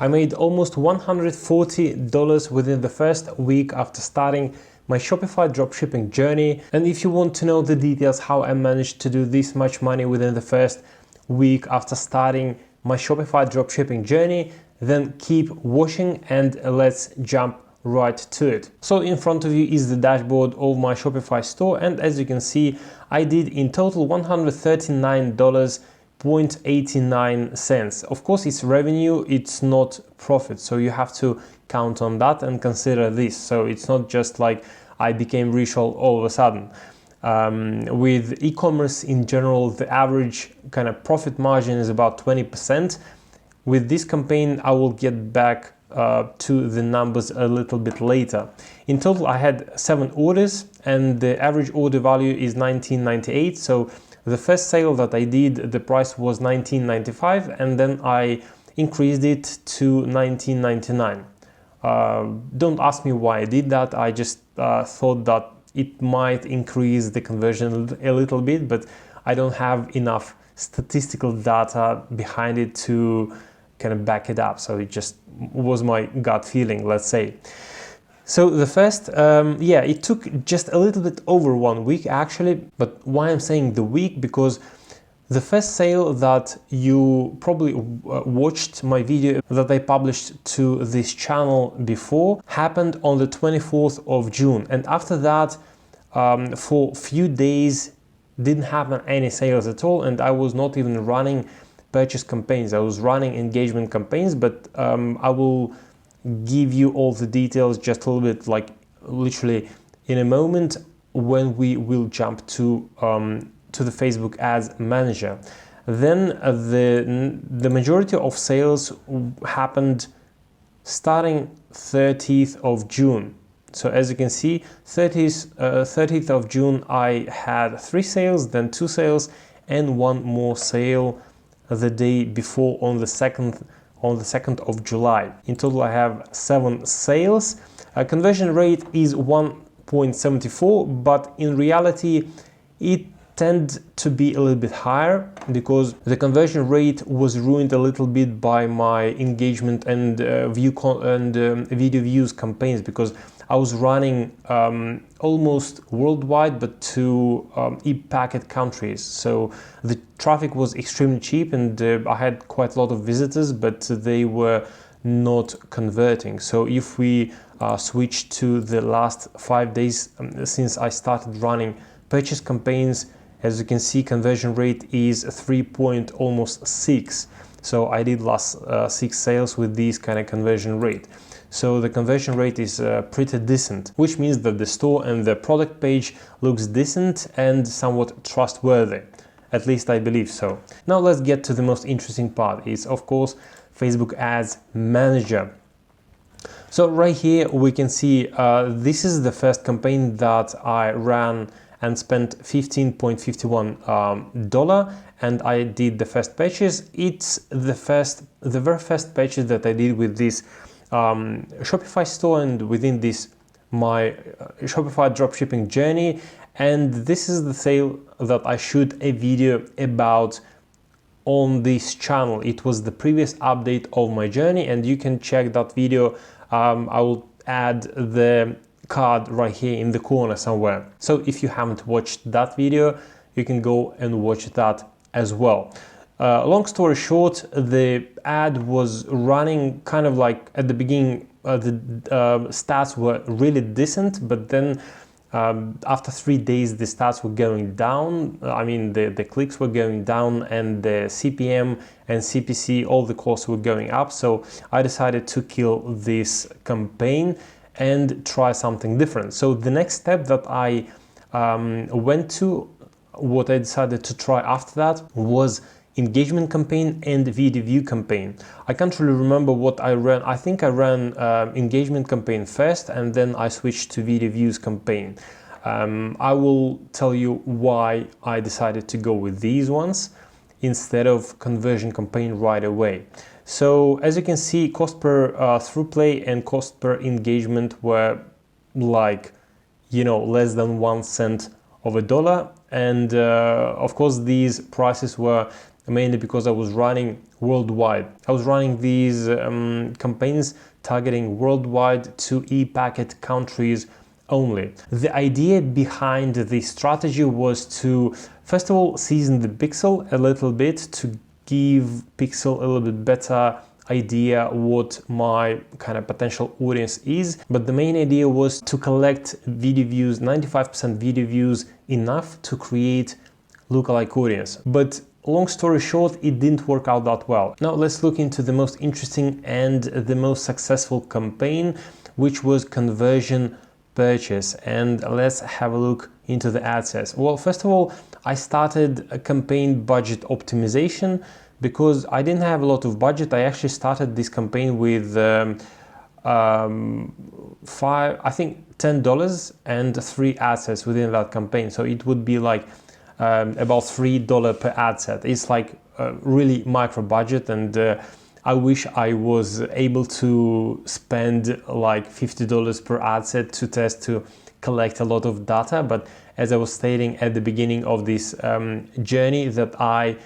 I made almost $140 within the first week after starting my Shopify dropshipping journey. And if you want to know the details how I managed to do this much money within the first week after starting my Shopify dropshipping journey, then keep watching and let's jump right to it. So in front of you is the dashboard of my Shopify store, and as you can see, I did in total $139.89. Of course, it's revenue, it's not profit, so you have to count on that and consider this. So it's not just like I became rich all of a sudden. With e-commerce in general, the average kind of profit margin is about 20%. With this campaign, I will get back to the numbers a little bit later. In total, I had 7 orders and the average order value is $19.98. So the first sale that I did, the price was $19.95, and then I increased it to $19.99. Don't ask me why I did that. I just thought that it might increase the conversion a little bit, but I don't have enough statistical data behind it to kind of back it up. So it just was my gut feeling, let's say. So the first, it took just a little bit over 1 week actually. But why I'm saying the week? Because the first sale that you probably watched my video that I published to this channel before happened on the 24th of June. And after that, for a few days, didn't happen any sales at all. And I was not even running purchase campaigns. I was running engagement campaigns, but I will give you all the details just a little bit, like literally in a moment, when we will jump to the Facebook Ads Manager. Then the majority of sales happened starting 30th of June. So as you can see, 30th of June, I had 3 sales, then 2 sales, and 1 more sale the day before on the 2nd of July. In total, I have 7 sales. Conversion rate is 1.74, but in reality, it tend to be a little bit higher because the conversion rate was ruined a little bit by my engagement and video views campaigns, because I was running almost worldwide, but to e-packet countries. So the traffic was extremely cheap, and I had quite a lot of visitors, but they were not converting. So if we switch to the last 5 days since I started running purchase campaigns, as you can see, conversion rate is 3.6. So I did last 6 sales with this kind of conversion rate. So the conversion rate is pretty decent, which means that the store and the product page looks decent and somewhat trustworthy. At least I believe so. Now let's get to the most interesting part. It's of course Facebook Ads Manager. So right here we can see this is the first campaign that I ran and spent $15.51 and I did the first purchase. It's the very first purchase that I did with this Shopify store and within this my Shopify dropshipping journey, and this is the sale that I shoot a video about on this channel. It was the previous update of my journey, and you can check that video. I will add the card right here in the corner somewhere. So if you haven't watched that video, you can go and watch that as well. Long story short, the ad was running kind of like at the beginning, the stats were really decent, but then after 3 days, the stats were going down. I mean, the clicks were going down, and the CPM and CPC, all the costs were going up. So I decided to kill this campaign and try something different. So the next step that I went to, what I decided to try after that, was engagement campaign and video view campaign. I can't really remember what I ran. I think I ran engagement campaign first, and then I switched to video views campaign. I will tell you why I decided to go with these ones instead of conversion campaign right away. So as you can see, cost per through play and cost per engagement were like, less than 1 cent of a dollar. And of course, these prices were mainly because I was running worldwide. I was running these campaigns targeting worldwide to e-packet countries only. The idea behind this strategy was to, first of all, season the pixel a little bit to give pixel a little bit better idea what my kind of potential audience is. But the main idea was to collect video views, 95% video views, enough to create lookalike audience. But long story short, it didn't work out that well. Now let's look into the most interesting and the most successful campaign, which was conversion purchase. And let's have a look into the ad sets. Well, first of all, I started a campaign budget optimization because I didn't have a lot of budget. I actually started this campaign with $10 and 3 ad sets within that campaign. So it would be like about $3 per ad set. It's like a really micro budget, and I wish I was able to spend like $50 per ad set to test to collect a lot of data. But as I was stating at the beginning of this journey, that my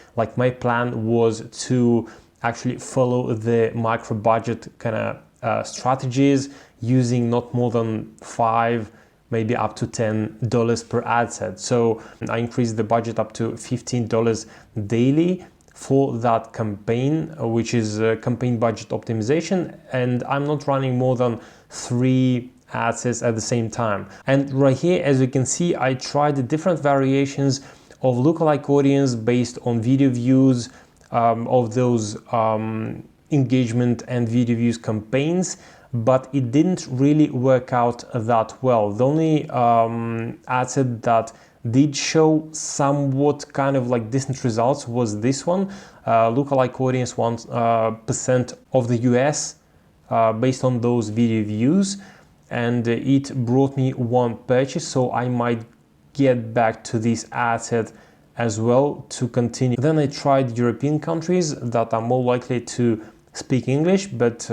plan was to actually follow the micro budget kind of strategies, using not more than 5, maybe up to $10 per ad set. So I increased the budget up to $15 daily for that campaign, which is campaign budget optimization, and I'm not running more than 3 ad sets at the same time. And right here, as you can see, I tried the different variations of lookalike audience based on video views of those engagement and video views campaigns, but it didn't really work out that well. The only ad set that did show somewhat kind of like decent results was this one, lookalike audience 1% of the US based on those video views, and it brought me 1 purchase, so I might get back to this ad set as well to continue. Then I tried European countries that are more likely to speak English, but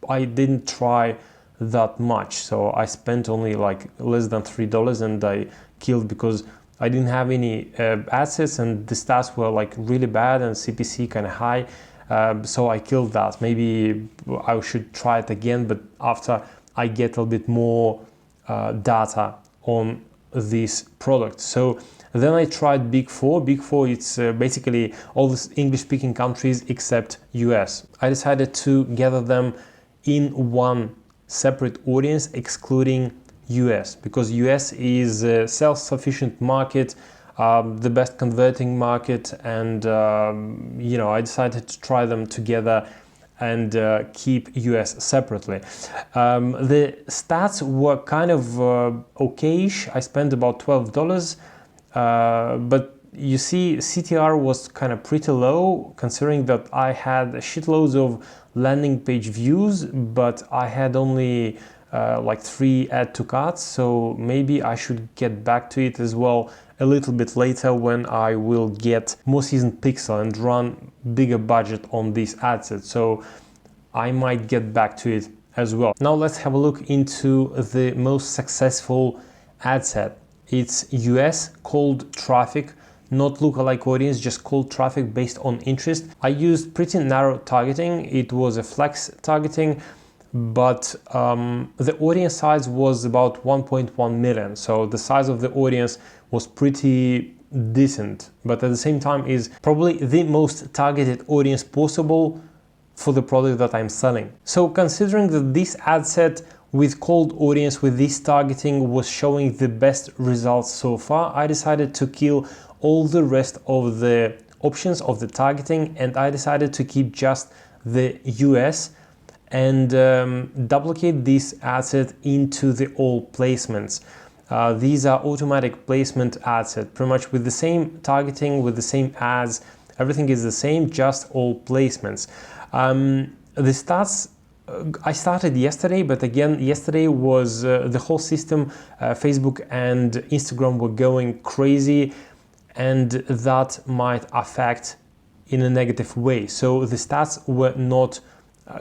I didn't try that much, so I spent only like less than $3, and I killed because I didn't have any ad sets, and the stats were like really bad and CPC kind of high, so I killed that. Maybe I should try it again, but after I get a little bit more data on this product. So then I tried Big Four. Big Four, it's basically all the English-speaking countries except US. I decided to gather them in one separate audience, excluding US, because US is a self-sufficient market, the best converting market, and I decided to try them together and keep US separately. The stats were kind of okayish. I spent about $12, but you see CTR was kind of pretty low, considering that I had shitloads of landing page views, but I had only like 3 add to carts, so maybe I should get back to it as well a little bit later when I will get more seasoned pixel and run bigger budget on this ad set, so I might get back to it as well. Now let's have a look into the most successful ad set. It's US cold traffic, not lookalike audience, just cold traffic based on interest. I used pretty narrow targeting. It was a flex targeting, but the audience size was about 1.1 million. So the size of the audience was pretty decent, but at the same time is probably the most targeted audience possible for the product that I'm selling. So considering that this ad set with cold audience with this targeting was showing the best results so far, I decided to kill all the rest of the options of the targeting, and I decided to keep just the US and duplicate this ad set into the all placements. These are automatic placement ad set, pretty much with the same targeting, with the same ads, everything is the same, just all placements. The stats I started yesterday, but again, yesterday was the whole system, Facebook and Instagram were going crazy, and that might affect in a negative way. So the stats were not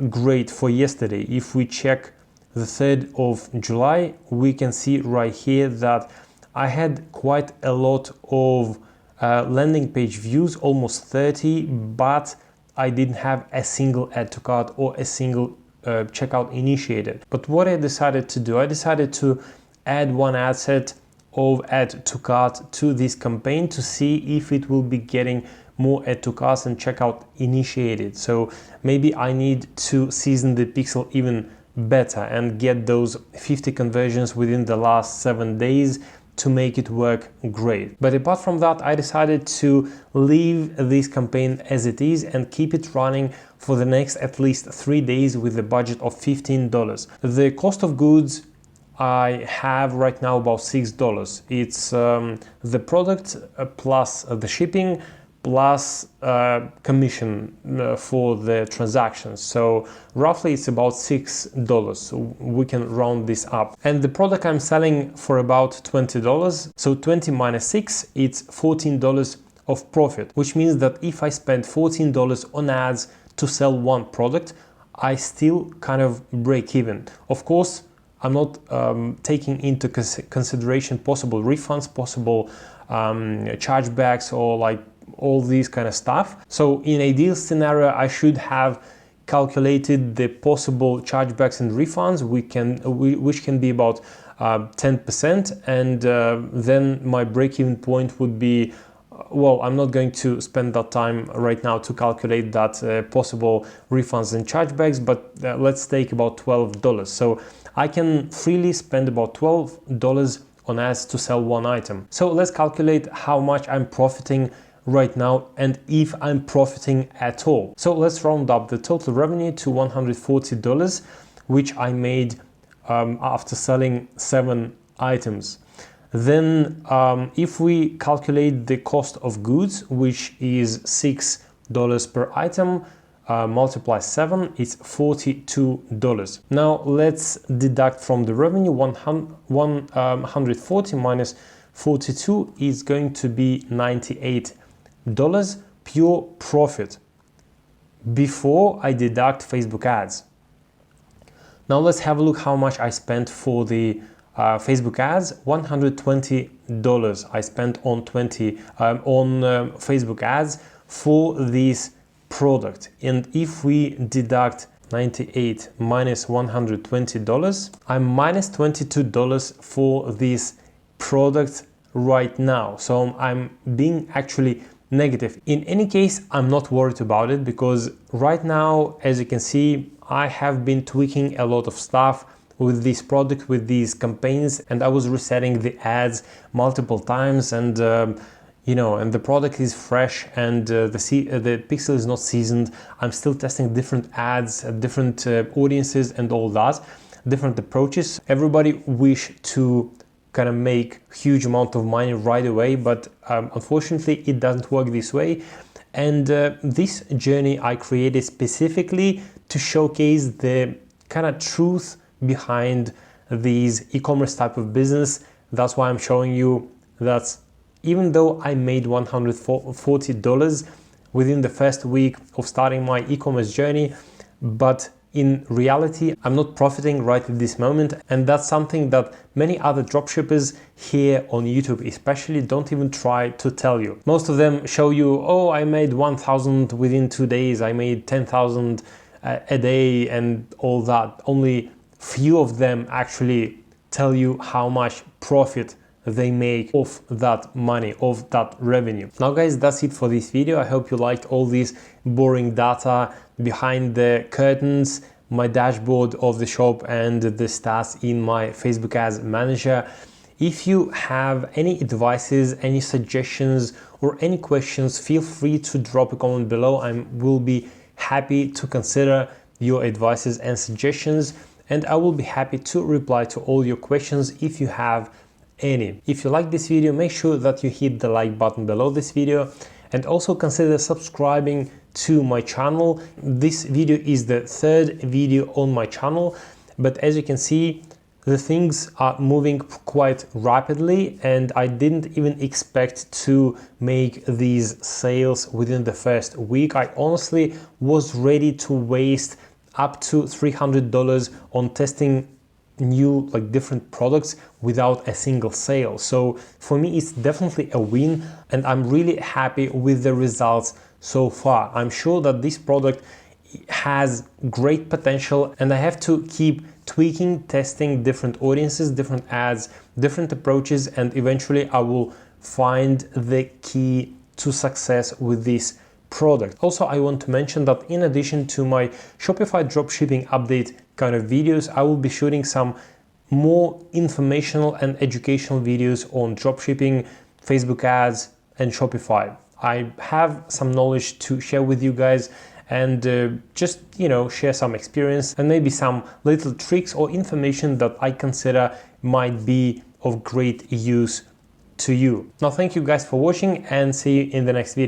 great for yesterday. If we check the 3rd of July, we can see right here that I had quite a lot of landing page views, almost 30, but I didn't have a single add to cart or a single checkout initiated. But what I decided to do, I decided to add one ad set of add to cart to this campaign to see if it will be getting more add to carts and checkout initiated. So maybe I need to season the pixel even better and get those 50 conversions within the last 7 days to make it work great. But apart from that, I decided to leave this campaign as it is and keep it running for the next at least 3 days with a budget of $15. The cost of goods I have right now about $6. It's the product plus the shipping plus commission for the transactions. So roughly it's about $6. So we can round this up. And the product I'm selling for about $20. So 20 minus 6, it's $14 of profit, which means that if I spend $14 on ads to sell one product, I still kind of break even. Of course, I'm not taking into consideration possible refunds, possible chargebacks, or like all these kind of stuff. So in ideal scenario, I should have calculated the possible chargebacks and refunds, which can be about 10%, and then my break-even point would be, well, I'm not going to spend that time right now to calculate that possible refunds and chargebacks, but let's take about $12. So I can freely spend about $12 on ads to sell one item. So let's calculate how much I'm profiting right now and if I'm profiting at all. So let's round up the total revenue to $140, which I made after selling 7 items. Then if we calculate the cost of goods, which is $6 per item, multiply 7, it's $42. Now let's deduct from the revenue 140 minus 42 is going to be $98 pure profit before I deduct Facebook ads. Now let's have a look how much I spent for the Facebook ads. $120 I spent on Facebook ads for this product. And if we deduct 98 minus $120, I'm minus $22 for this product right now. So I'm being actually negative. In any case, I'm not worried about it because right now, as you can see, I have been tweaking a lot of stuff with this product, with these campaigns, and I was resetting the ads multiple times, and and the product is fresh, and the pixel is not seasoned. I'm still testing different ads, different audiences, and all that, different approaches. Everybody wish to kind of make huge amount of money right away, but unfortunately it doesn't work this way. And this journey I created specifically to showcase the kind of truth behind these e-commerce type of business. That's why I'm showing you that even though I made $140 within the first week of starting my e-commerce journey, but in reality, I'm not profiting right at this moment, and that's something that many other dropshippers here on YouTube especially don't even try to tell you. Most of them show you, oh, I made 1,000 within 2 days, I made 10,000 a day and all that. Only few of them actually tell you how much profit they make off that money, of that revenue. Now guys, that's it for this video. I hope you liked all this boring data behind the curtains, my dashboard of the shop, and the stats in my Facebook Ads Manager. If you have any advices, any suggestions, or any questions, feel free to drop a comment below. I will be happy to consider your advices and suggestions, and I will be happy to reply to all your questions if you have any. If you like this video, make sure that you hit the like button below this video, and also consider subscribing to my channel. This video is the 3rd video on my channel, but as you can see, the things are moving quite rapidly, and I didn't even expect to make these sales within the first week. I honestly was ready to waste up to $300 on testing new like different products without a single sale. So for me it's definitely a win, and I'm really happy with the results so far. I'm sure that this product has great potential, and I have to keep tweaking, testing different audiences, different ads, different approaches, and eventually I will find the key to success with this product. Also, I want to mention that in addition to my Shopify dropshipping update kind of videos, I will be shooting some more informational and educational videos on dropshipping, Facebook ads, and Shopify. I have some knowledge to share with you guys, and just share some experience and maybe some little tricks or information that I consider might be of great use to you. Now, thank you guys for watching, and see you in the next video.